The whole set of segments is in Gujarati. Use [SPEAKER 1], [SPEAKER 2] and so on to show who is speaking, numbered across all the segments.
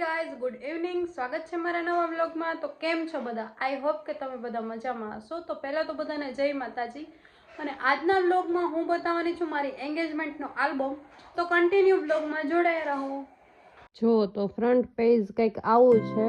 [SPEAKER 1] Guys, good evening. સ્વાગત છે મારા નવા વ્લોગમાં. તો કેમ છો બધા? આઈ હોપ કે તમે બધા મજામાં હશો. તો પહેલાં તો બધાને જય માતાજી. અને આજના વ્લોગમાં હું બતાવવાની છું મારી એન્ગેજમેન્ટનો આલ્બમ. તો કન્ટિન્યુ વ્લોગમાં જોડાયા રહો. જો તો ફ્રન્ટ પેજ કંઈક આવું છે,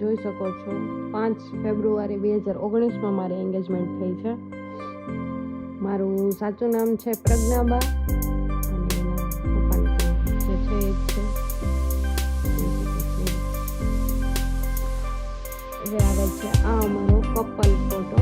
[SPEAKER 1] જોઈ શકો છો. 5 ફેબ્રુઆરી 2019માં મારી એન્ગેજમેન્ટ થઈ છે. મારું સાચું નામ છે પ્રજ્ઞાબા અને એના પપ્પાનું જે છે એ જ છે. હવે આવે છે આ અમારો કપલ ફોટો.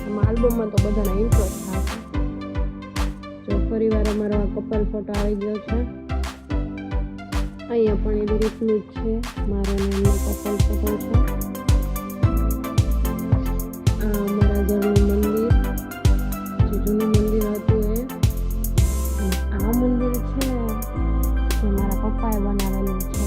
[SPEAKER 1] આમાં આલ્બમમાં તો બધાના ઇન્ટરેસ્ટ થશે. જો ફરી વાર અમારો આ કપલ ફોટો આવી ગયો છે. અહીંયા પણ એવી રીતનું જ છે. મારો અને એમનો કપલ ફોટો છે. આ અમારા ઘરનું મંદિર, જે જૂનું મંદિર હતું એ. અને આ મંદિર છે જે મારા પપ્પાએ બનાવેલું છે.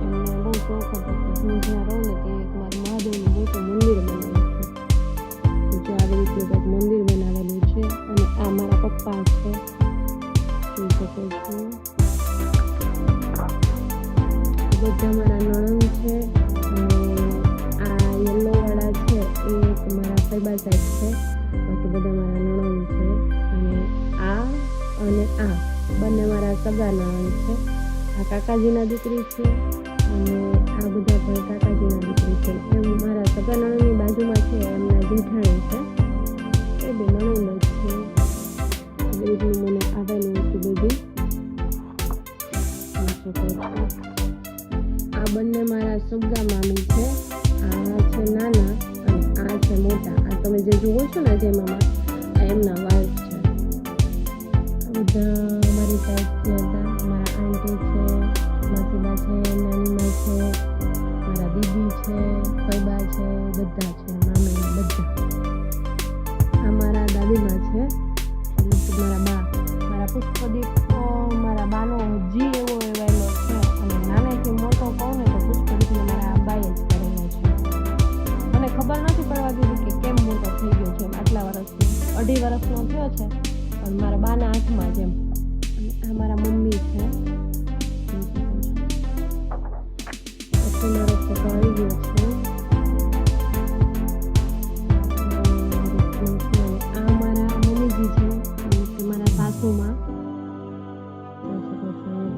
[SPEAKER 1] એમને બહુ શોખ હતો કે હું જ્યાં રહું ને ત્યાં એક મારું મહાદેવનું મોટું મંદિર બનાવ્યું છે. જે આવી રીતનું કંઈક મંદિર બનાવેલું છે. અને આ મારા પપ્પા છે, જોઈ શકો છો. બધા મારા નણંદ છે. અને આ યલો વાળા છે એ એક મારા ફૈબા સાઈડ છે. બાકી બધા મારા નણંદ છે. અને આ બંને મારા સગા નણંદ છે. આ કાકાજીના દીકરી છે અને આ બધા પણ કાકાજીના દીકરી છે. એમ મારા સગા નણંદની બાજુમાં છે એમના જેઠાણી છે. એ બે નણંદ જ છે. આવી રીતનું મને આવેલું હતું બધું. આ બંને મારા સગા મામી છે. આ છે નાના અને આ છે મોટા. આ તમે જે જુઓ છો ને જે મામા, આ એમના વાઇફ છે. બધા મારી સાઈડથી હતા. મારા આંટી છે, માસીબા છે, નાનીમા છે, મારા દીદી છે, ફૈબા છે, બધા છે, મામી બધા. આ મારા દાદીમા છે, એટલે મારા બા. મારા પુષ્પદીપ તો મારા બાનો હજી એવો એવાયેલો છે. અને નાનેથી મોટો કહું ને તો પુષ્પદીપને મારા આબાએ જ કરેલો છે. મને ખબર નથી પડવા દીધી કે કેમ મોટો થઈ ગયો છે. આટલા વર્ષથી 2.5 વર્ષનો થયો છે પણ મારા બાના હાથમાં જેમ. અને આ મારા મમ્મી છે. પછી મારો ફોટો આવી ગયો છે. આ મારા મમ્મીજી છે, મારા સાસુમાં.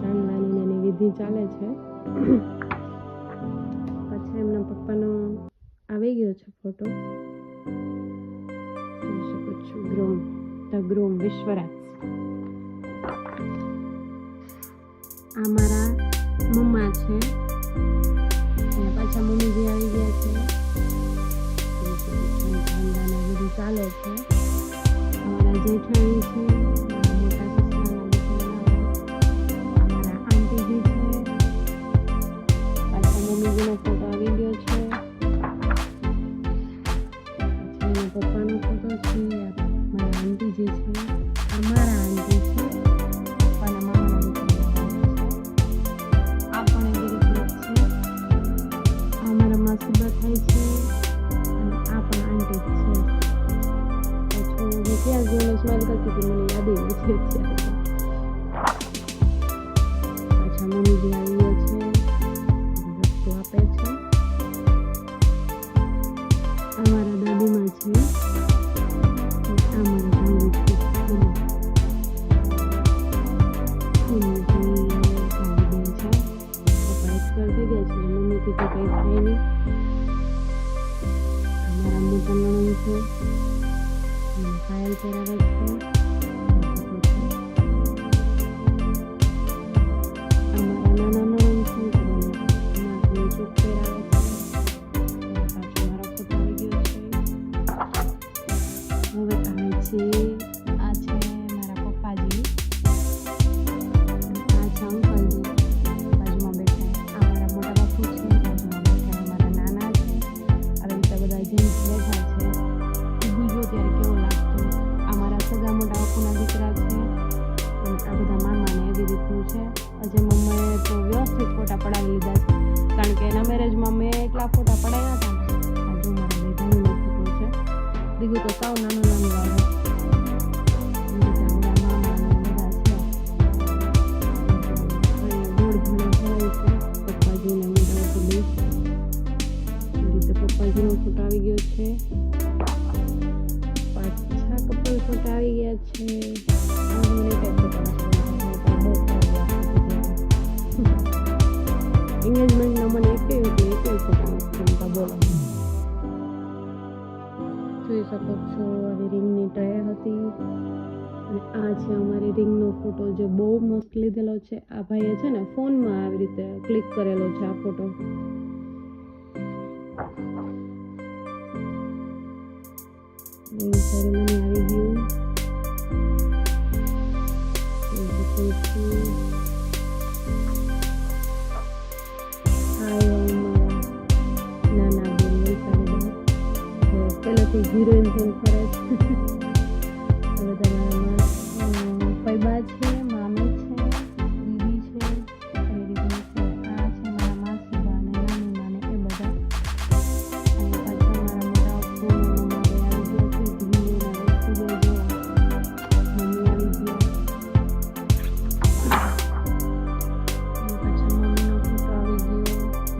[SPEAKER 1] ચાંદલાની એની વિધિ ચાલે છે. પછી એમના પપ્પાનો આવી ગયો છે ફોટો. જોઈ શકો છો. ગ્રૂમ વિશ્વરાજ. આ મારા મમ્મા છે. અને પાછા મમ્મીજી આવી ગયા છે. બધું ચાલે છે. અમારા જેઠાણી છે, મારા મોટા સસરાના દીકરા, અમારા આંટીજી છે. પાછા મમ્મીજીનો ફોટો આવી ગયો છે. પછી એના પપ્પાનો ફોટો છે. મારા આંટીજી છે. અમારા આંટી છે. પપ્પાના મામાના દીકરાના છે. આ પણ એવી રીતનું છે. આ મારા માસીબા થાય છે. અને આ પણ આંટી છે. પછી ત્યાં જોઈને સ્માઈલ કરતી હતી, મને યાદ નથી અત્યારે. પાછા મમ્મીજી આવી ગયા છે, વસ્તુ આપે છે. આ મારા દાદીમાં છે. આ મારા ભાઈ છે. એક્સપાયર થઈ ગયા છે. મમ્મીથી તો કંઈ થાય નહીં. અમારા મોટા નણંદ છે. પાયલ પહેરાવે છે. અમારા નાના નણંદ છે. નાકની ચૂક પહેરાવે છે. પાછો મારો ફોટો આવી ગયો છે. હવે આવે છે આ છે મારા પપ્પાજી. આ છે અંકલજી બાજુમાં બેઠા. આ મારા મોટા બાપુ છે, બાજુમાં બેઠા. મારા નાના છે. આવી રીતે બધા જેન્ટ્સ બેઠા છે. બીજો ત્યારે કેવો લાગતો. આ મારા સગા મોટા બાપુના દીકરા છે. અને આ બધા મામાને એવી રીતનું છે. હજી મમ્માએ તો વ્યવસ્થિત ફોટા પડાવી લીધા છે, કારણ કે એના મેરેજમાં મેં એટલા ફોટા પડાવ્યા હતા ને. આ જો મારા બે ભાઈનો ફોટો છે. દીકું તો સાવ નાનું આવે. બધા મામાને જોઈ શકો છો આવી રિંગની ટ્રે હતી અને આ છે અમારી રિંગનો ફોટો જે બહુ મસ્ત લીધેલો છે. આ ભાઈએ છે ને ફોનમાં આવી રીતે ક્લિક કરેલો છે આ ફોટો. રિંગ સેરેમની આવી ગયું. નાના બેન વલસાડી પહેલાથી હિરોઈન થઈને ફરે છે. હવે તમારામાં ફૈબા છે, મામી છે, દીદી છે, એવી રીતે છે. આ છે મારા માસીબા અને નાની માને એ બધા. અને પાછળ મારા મોટા ફોન મારે આવી ગયો છે. ધીમી અને ખૂબ જ મમ્મી આવી ગયા. પાછળ મમ્મીનો ફોટો આવી ગયો,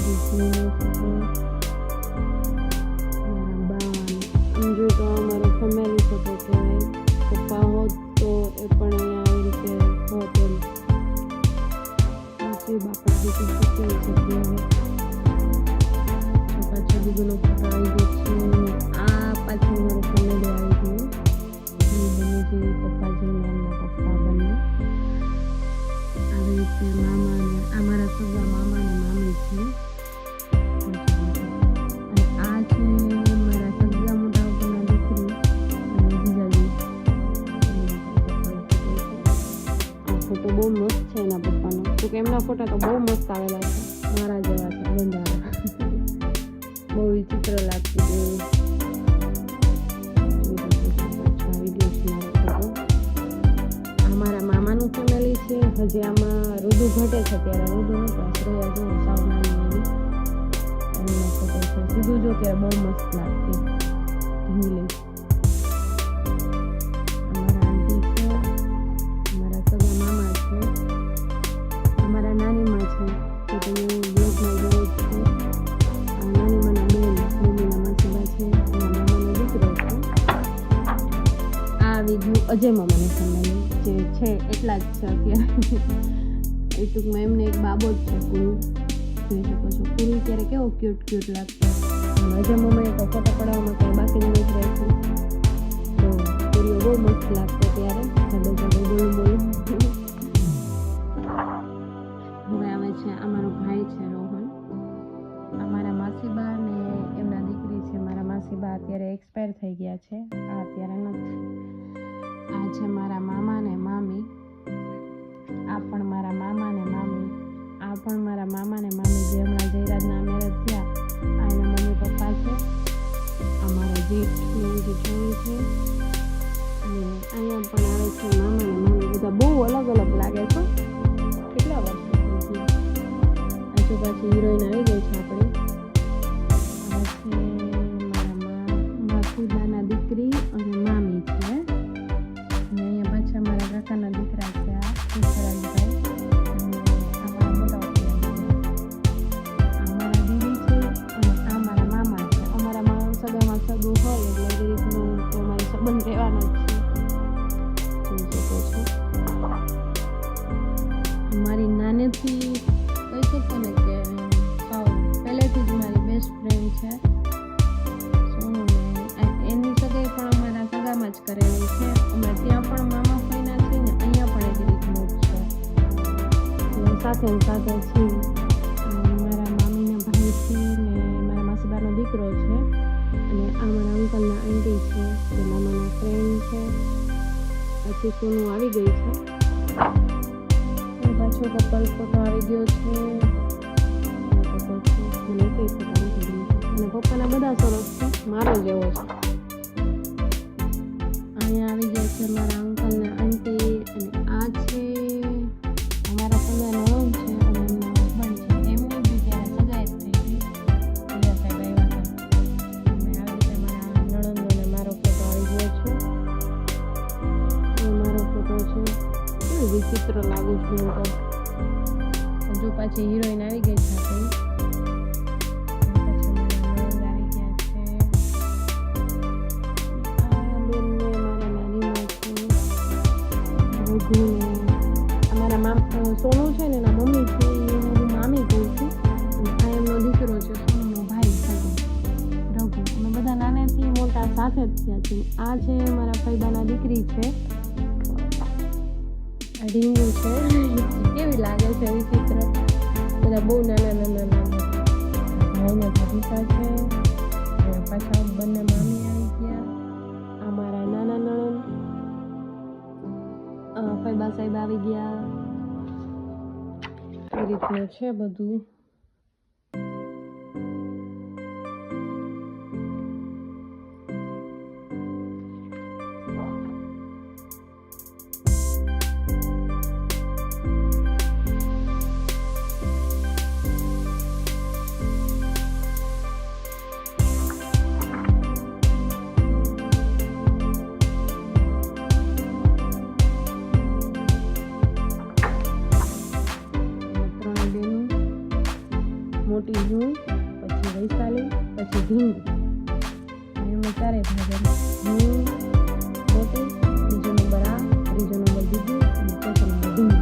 [SPEAKER 1] દીદીનો ફોટો. જો તો અમારો ફેમિલી ફોટો કહેવાય. પપ્પા હોત તો એ પણ અહીંયા આવી રીતે હોત એમ. માસી બાપા દીકરી શીખવી શકીએ હવે. પાછળ દીદીનો ફોટો આવી ગયો છે. આ પાછળ મારો ફેમિલી આવી ગયું. બંનેજી પપ્પાજી ને એમના પપ્પા બંને આવી રીતે. મામા ને આ મારા સગા મામા ને મામી છે. અને આ છે ફોટો બહુ મસ્ત છે એના પપ્પાનો. તો કે એમના ફોટા તો બહુ મસ્ત આવેલા છે, મારા જેવા છે બંધારા. બહુ વિચિત્ર લાગતું હતું. અમારા મામાનું ફેમિલી છે. હજી આમાં રુદુ ઘટે છે, ત્યારે રુદુ નહોતો શ્રેયા જો સાવ નાની એવી એમનો ફોટો છે. સીધું જો ત્યારે બહુ મસ્ત લાગતી ઢીંગલી. અજય મામાની ફેમિલી જે છે એટલા જ છે અત્યારે. એ ટૂંકમાં એમને એક બાબો જ છે પૂરું. જોઈ શકો છો પૂરું ત્યારે કેવો ક્યુટ લાગતો. અજય મામાએ તો ફોટા પડાવવામાં કંઈ બાકી નથી રાખ્યું. તો પૂરીઓ બહુ મસ્ત લાગતો ત્યારે. બોલું. હવે આવે છે અમારો ભાઈ છે રોહન. અમારા માસીબા ને એમના દીકરી છે. મારા માસીબા અત્યારે એક્સપાયર થઈ ગયા છે. આ અત્યારે નથી. આ છે મારા મામા ને મામી. આ પણ મારા મામા ને મામી. આ પણ મારા મામા ને મામી જે હમણાં જયરાજના મેરેજ થયા. આ એના મમ્મી પપ્પા છે. અમારા જેઠની જે છોરી છે. અને અહીંયા પણ આવે છે મામા ને મામી. બધા બહુ અલગ લાગે છે. કેટલા વર્ષો આજુ પાછી હિરોઈન આવી ગઈ છે આપણી. આ છે મારા માસીબાના દીકરી અને મામી છે. મારા કાકાના દીકરા છે. આ પુષ્કરાજભાઈ. અમારા મોટા અમારા દીદી છે અને આ મારા મામા છે. અમારા સગામાં સગું હોય એટલે એવી રીતનું તો અમારે સંબંધ રહેવાનો જ છે. જોઈ શકો છો મારી નાનેથી કહી શકો ને કે પહેલેથી જ મારી બેસ્ટ ફ્રેન્ડ છે સોનું. એની સગાઈ પણ અમારા સગામાં જ કરેલી છે. અમે ત્યાં પણ મામા ફઈના છે ને અહીંયા પણ એક રીતનું જ છે. સાથે છીએ. મારા મામીના ભાઈ છે ને મારા માસીબાનો દીકરો છે. અને આ મારા અંકલના આંટી છે જે મામાના ફ્રેન્ડ છે. પછી સોનું આવી ગઈ છે. પાછો કપલ ફોટો આવી ગયો છે. મને કઈ ફોટો નથી ગમતો. અને પપ્પાના બધા સરસ છે, મારો જેવો છે. અહીંયા આવી ગયા છે મારા અંકલના આંટી. અને આ છે અમારા સગા નણંદ છે અને એમના હસબન્ડ છે. એમની બી ત્યારે સગાઈ થઈ ગઈ. બીજા સાહેબ આવ્યા હતા. અને આવી રીતે મારા નણંદ અને મારો ફોટો આવી ગયો છે. એ મારો ફોટો છે. કેવું વિચિત્ર લાગુ છું હું તો. હજુ પાછી હિરોઈન આવી ગઈ છે આપણી. અમારા સોનું છે ને એના મમ્મી છે એને હું મામી કહું છું. અને આ એમનો દીકરો છે સોનુનો ભાઈ રઘુ. અમે બધા નાનેથી મોટા સાથે જ થયા છે. આ છે મારા ફૈબાના દીકરી છે, આ ઢીંગુ છે. કેવી લાગે છે વિચિત્ર, બધા બહુ નાના લાગે. ભાઈને ભાભીસા છે, પાછા બંને મામી આવી ગયા. આ મારા નાના નણંદ ફૈબા સાહેબ આવી ગયા. એ રીતનું છે બધું. મોટી હું, પછી વૈશાલી, પછી ઢીંગુ. અમે ચારે ભાઈ. હું મોટી, બીજો નંબર આ, ત્રીજો નંબર બીજું, અને ચોથો નંબર ઢીંગુ.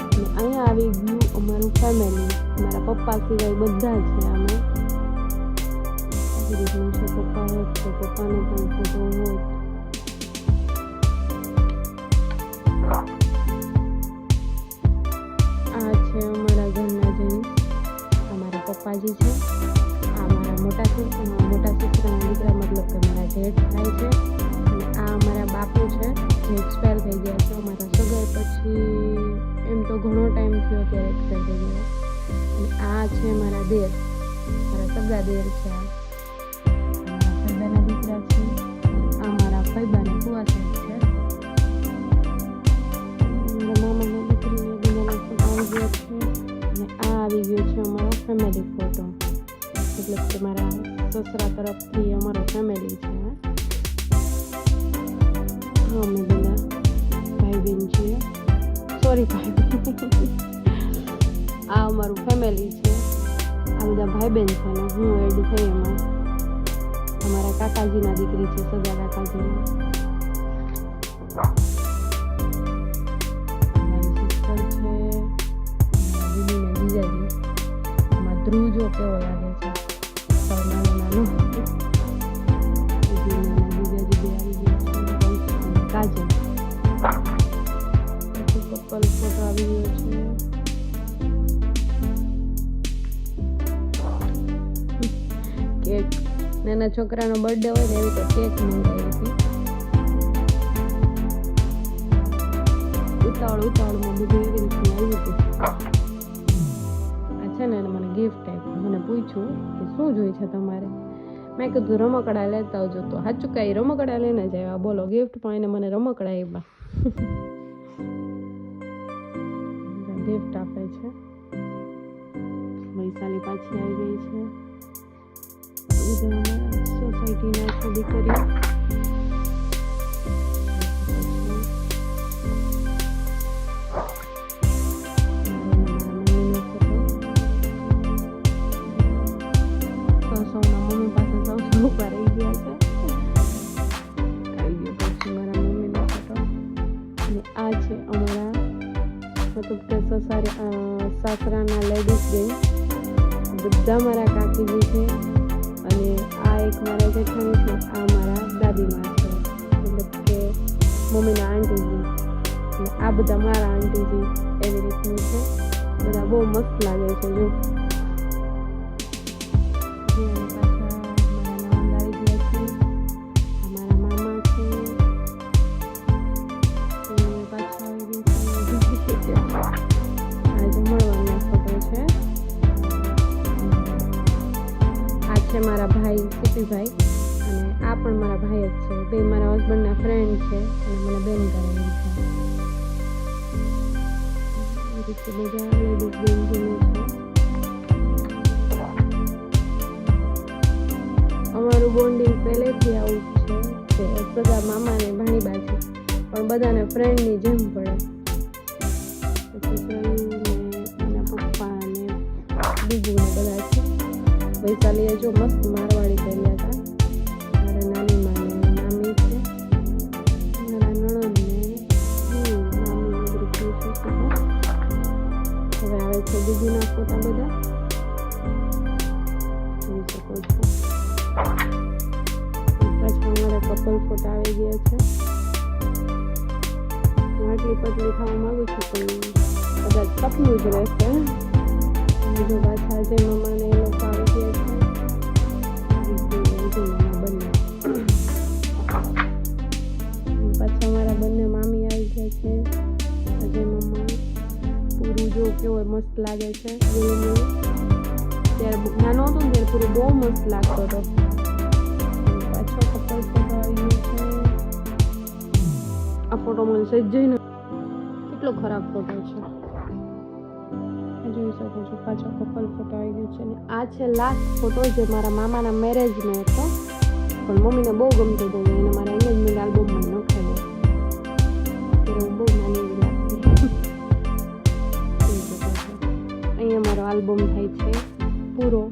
[SPEAKER 1] અને અહીંયા આવી ગયું અમારું ફેમિલી. મારા પપ્પા સિવાય બધા છે. અમે આવી રીતનું છે. પપ્પા હોત તો પપ્પાનો પણ ફોટો હોત. આ છે અમારા ઘરના જેન્ટ્સ. પપ્પાજી છે. આ મારા મોટા સિસ્ટરના દીકરા, મતલબ કે મારા જેઠ થાય છે. અને આ અમારા બાપુ છે જે એક્સપાયર થઈ ગયા છે. અમારા સગાઈ પછી એમ તો ઘણો ટાઈમ થયો ત્યારે એક્સપાયર થઈ ગયા. અને આ છે મારા દેર, મારા સગા દેર છે. આ મારા ફૈબાના દીકરા છે. આ મારા ફૈબાના ફુવા સાહેબ છે. મારા મામાના દીકરીને બીજાના ફોટા આવી ગયા છે. અને આ આવી ગયો છે અમારો ફેમિલી ફોટો, એટલે કે મારા સસરા તરફથી અમારો ફેમિલી છે. હા, અમે બધા ભાઈ બહેન છીએ. સોરી ભાઈ બહેન. આ અમારું ફેમિલી છે. આ બધા ભાઈ બહેન છે ને હું એડ થઈ એમાં. અમારા કાકાજીના દીકરી છે, સગા કાકાજીના. ધ્રુવ જો કેવો લાગે છે, નાનો કાજલ. પછી કપલ ફોટો આવી ગયો છે. કેક, નાના છોકરાનો બર્થડે હોય ને એવી તો કેક મંગાવી હતી. ઉતાવળમાં બધું એવી રીતનું આવ્યું હતું. છે ને મને ગિફ્ટ આપી. મને પૂછ્યું કે શું જોઈએ છે તમારે. મેં કીધું રમકડા લેતા આવજો. તો સાચું કાંઈ રમકડા લઈને જ આવ્યા. બોલો, ગિફ્ટ પણ એને મને રમકડા આપ્યા. ગિફ્ટ આપે છે. વૈશાલી પાછી આવી ગઈ છે. બધા અમારા સોસાયટીના છે દીકરીઓ. ઉભા રહી ગયા છે. આવી ગયો પછી મારા મમ્મીનો ફોટો. અને આ છે અમારા મતલબ કે સાસરાના લેડીઝ બેન. બધા મારા કાકીજી છે. અને આ એક મારા જેઠાણી છે. આ મારા દાદીમા છે, મતલબ કે મમ્મીના આંટીજી. અને આ બધા મારા આંટીજી. એવી રીતનું છે. બધા બહુ મસ્ત લાગે છે. જો મારા ભાઈ સીપીભાઈ, અને આ પણ મારા ભાઈ જ છે. બે મારા હસબન્ડના ફ્રેન્ડ છે અને મને બેન કરેલી છે. એ રીતે બધા લેડીઝ બેન જેવું છે. અમારું બોન્ડિંગ પહેલેથી આવું જ છે કે સગા મામા ને ભાણીબા છે, પણ બધાને ફ્રેન્ડની જેમ પડે. પછી પ્રયુ ને એના પપ્પા ને બીજું ને બધા છે. વૈશાલીએ જો મસ્ત મારવાડી કર્યા હતા. મારા નાની માને મામી છે, મારા નણંદ ને મામી બધું છે. હવે આવે છે બીજુના ફોટા બધા જોઈ શકો છો. કપલ ફોટા આવી ગયા છે. હું આટલી પતલી થવા માંગુ છું પણ કદાચ સપનું જ રહેશે. બીજો પાછા અજય મામાને એ લોકો આવી ગયા છે. અજય મામા બંને પાછા અમારા બંને મામી આવી ગયા છે. અજય મામા પૂરું જો કેવો મસ્ત લાગે છે. ત્યારે નાનો હતો ને ત્યારે પૂરું બહુ મસ્ત લાગતો હતો. પાછો કપલ ફોટો આવી ગયો છે. આ ફોટો મને સજ્જઈને કેટલો ખરાબ ફોટો છે. જોઈ શકો છો પાછો કપલ ફોટો આવી ગયો છે. અને આ છે લાસ્ટ ફોટો જે મારા મામાના મેરેજનો હતો પણ મમ્મીને બહુ ગમતો હતો. એને મારા એંગેજમેન્ટ આલ્બમમાં નખાવ્યો. ત્યારે હું બહુ નાની એવી લાગતી. અહીંયા મારો આલ્બમ થાય છે પૂરો.